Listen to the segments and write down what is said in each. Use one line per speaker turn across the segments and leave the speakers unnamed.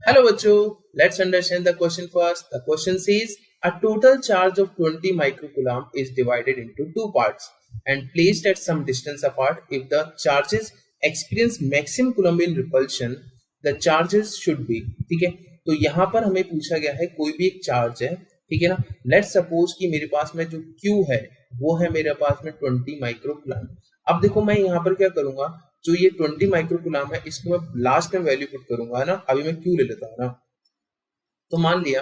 Hello बच्चों, let's understand the question first. The question says a total charge of 20 microcoulomb is divided into two parts and placed at some distance apart. If the charges experience maximum coulombian repulsion, the charges should be, ठीक है। तो यहाँ पर हमें पूछा गया है कोई भी एक चार्ज है, ठीक है ना। लेट्स सपोज कि मेरे पास में जो Q है वो है मेरे पास में 20 माइक्रोकुलम। अब देखो मैं यहाँ पर क्या करूंगा, जो ये 20 माइक्रोकुलम है इसको मैं लास्ट में वैल्यू पुट करूंगा, है ना। अभी मैं Q ले लेता हूँ ना। तो मान लिया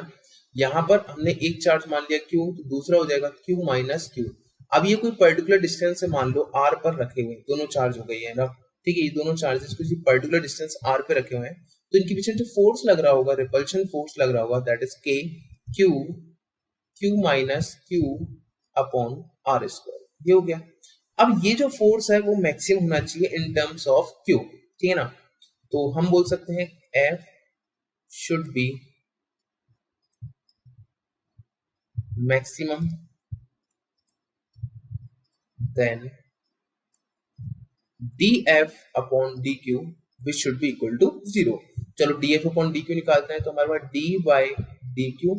यहाँ पर हमने एक चार्ज मान लिया Q, तो दूसरा हो जाएगा Q माइनस Q। अब ये कोई पर्टिकुलर डिस्टेंस से मान लो R पर रखे हुए दोनों चार्ज हो गई है ना, ठीक है। ये दोनों चार्जेस किसी पर्टिकुलर डिस्टेंस R पे रखे हुए हैं, तो इनके पीछे जो फोर्स लग रहा होगा, रिपल्शन फोर्स लग रहा होगा, that is K Q minus Q upon R square. ये हो गया। अब ये जो फोर्स है वो मैक्सिमम होना चाहिए इन टर्म्स ऑफ Q, ठीक है ना। तो हम बोल सकते हैं F should be maximum then dF upon dQ which should be equal to 0। चलो dF अपॉन dQ निकालते हैं, तो हमारे पास dy dQ,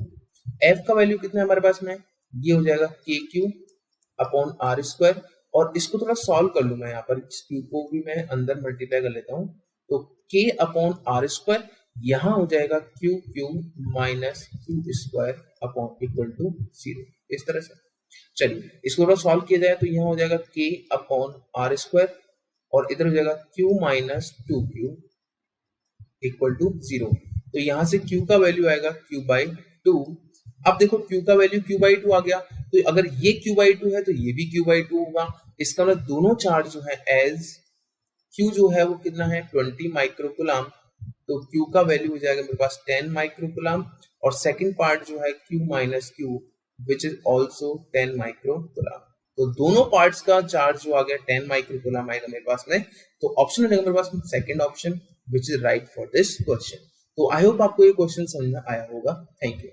F का वैल्यू कितना है हमारे पास में, ये हो जाएगा KQ अपॉन R स्क्वायर। और इसको थोड़ा सॉल्व कर लूं मैं, यहाँ पर इस Q को भी मैं अंदर मल्टीप्लाई कर लेता हूँ, तो K अपॉन R स्क्वायर यहाँ हो जाएगा QQ minus Q square upon equal to 0, इस तरह से। चलिए इसको थोड़ा सॉल्व किया जाए तो यहाँ हो जाएगा K अपॉन R स्क्वायर और इधर हो जाएगा Q minus 2Q equal to 0। तो यहाँ से Q का वैल्यू आएगा Q बाई 2। अब देखो Q का वैल्यू Q बाई 2 आ गया, तो अगर ये Q बाई 2 है तो ये भी Q बाई 2 होगा। इसका मतलब दोनों चार्ज जो है एज Q जो है वो कितना है 20 माइक्रोकुलम, तो Q का वैल्यू हो जाएगा मेरे पास 10 माइक्रोकुलम। और सेकंड पार्ट जो है Q minus Q which is also 10 microcoulomb. तो दोनों पार्ट्स का चार्ज जो आ गया 10 माइक्रोकुलम आएगा मेरे पास में। तो ऑप्शन रहेगा मेरे पास में second option which is right for this question. तो आई होप आपको ये क्वेश्चन समझ में आया होगा। Thank you.